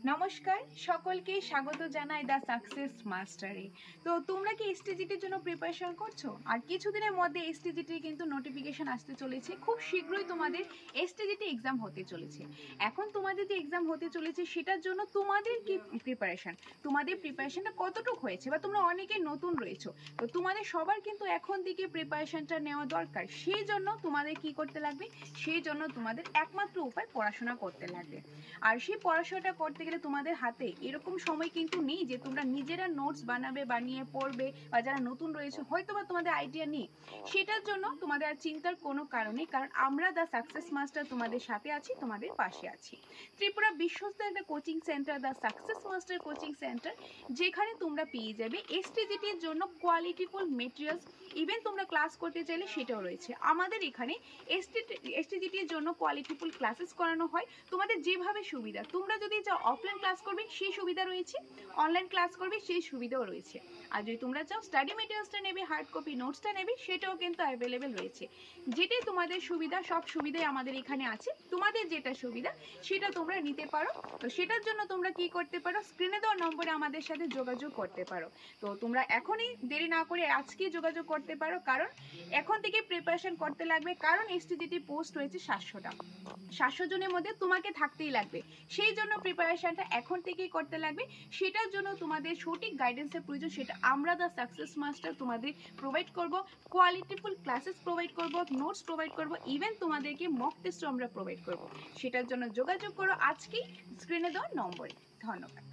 নমস্কার, সকলকে স্বাগত জানাই দ্য সাকসেস মাস্টারে। তো তোমরা কি এসটিজিটির জন্য প্রিপারেশন করছো? আর কিছুদিনের মধ্যে এসটিজিটির কিন্তু নোটিফিকেশন আসতে চলেছে। খুব শীঘ্রই তোমাদের এসটিজিটি এক্সাম হতে চলেছে। এখন তোমাদের যে এক্সাম হতে চলেছে সেটার জন্য তোমাদের কি প্রিপারেশন, তোমাদের প্রিপারেশনটা কতটুকু হয়েছে, বা তোমরা অনেকে নতুন রয়েছো, তো তোমাদের সবার কিন্তু এখন থেকে প্রিপারেশনটা নেওয়া দরকার। সেই জন্য তোমাদের কি করতে লাগবে? সেই জন্য তোমাদের একমাত্র উপায় পড়াশোনা করতে লাগবে। আর সেই পড়াশোনাটা করতে গেলে তোমাদের হাতে এরকম সময় কিন্তু নেই যে তোমরা নিজেরা নোটস বানাবে, বানিয়ে পড়বে, বা যারা নতুন রয়েছে হয়তো বা তোমাদের আইডিয়া নেই। সেটার জন্য তোমাদের আর চিন্তার কোনো কারণ নেই, কারণ আমরা দ্য সাকসেস মাস্টার তোমাদের সাথে আছি, তোমাদের পাশে আছি। ত্রিপুরা বিশ্বস্ত একটা coaching centre the success master coaching centre, যেখানে তোমরা পেয়ে যাবে এসটিজিটির জন্য কোয়ালিটিফুল মেটেরিয়ালস। ইভেন তোমরা ক্লাস করতে চাইলে সেটাও রয়েছে আমাদের এখানে। এসটিজিটির জন্য কোয়ালিটিফুল ক্লাসেস করানো হয় তোমাদের যেভাবে সুবিধা। তোমরা যদি চাও অফলাইন ক্লাস করবে সেই সুবিধা রয়েছে, অনলাইন ক্লাস করবে সেই সুবিধাও রয়েছে। আর যদি তোমরা চাও স্টাডি মেটেরিয়ালসটা নেবে, হার্ড কপি নোটসটা নেবে, সেটাও কিন্তু অ্যাভেলেবেল রয়েছে। যেটাই তোমাদের সুবিধা, সব সুবিধাই আমাদের এখানে আছে। তোমাদের যেটা সুবিধা সেটা তোমরা নিতে পারো। তো সেটার জন্য তোমরা কি করতে পারো, স্ক্রিনে দেওয়া নম্বরে আমাদের সাথে যোগাযোগ করতে পারো। তো তোমরা এখনই দেরি না করে আজকেই যোগাযোগ করতে পারো, কারণ এখন থেকে প্রিপারেশন করতে লাগবে। কারণ এসটিজিটি পোস্ট রয়েছে 700টা, 700 জনের মধ্যে তোমাকে থাকতেই লাগবে। সেই জন্য প্রিপারেশনটা এখন থেকেই করতে লাগবে। সেটার জন্য তোমাদের সঠিক গাইডেন্সের প্রয়োজন, সেটা আমরা দ্য সাকসেস মাস্টার তোমাদের প্রোভাইড করব। কোয়ালিটিফুল ক্লাসেস প্রোভাইড করব, নোটস প্রোভাইড করব, ইভেন তোমাদেরকে মক টেস্টও আমরা প্রোভাইড করব। সেটার জন্য যোগাযোগ করো আজকেই স্ক্রিনে দেওয়া নম্বরে। ধন্যবাদ।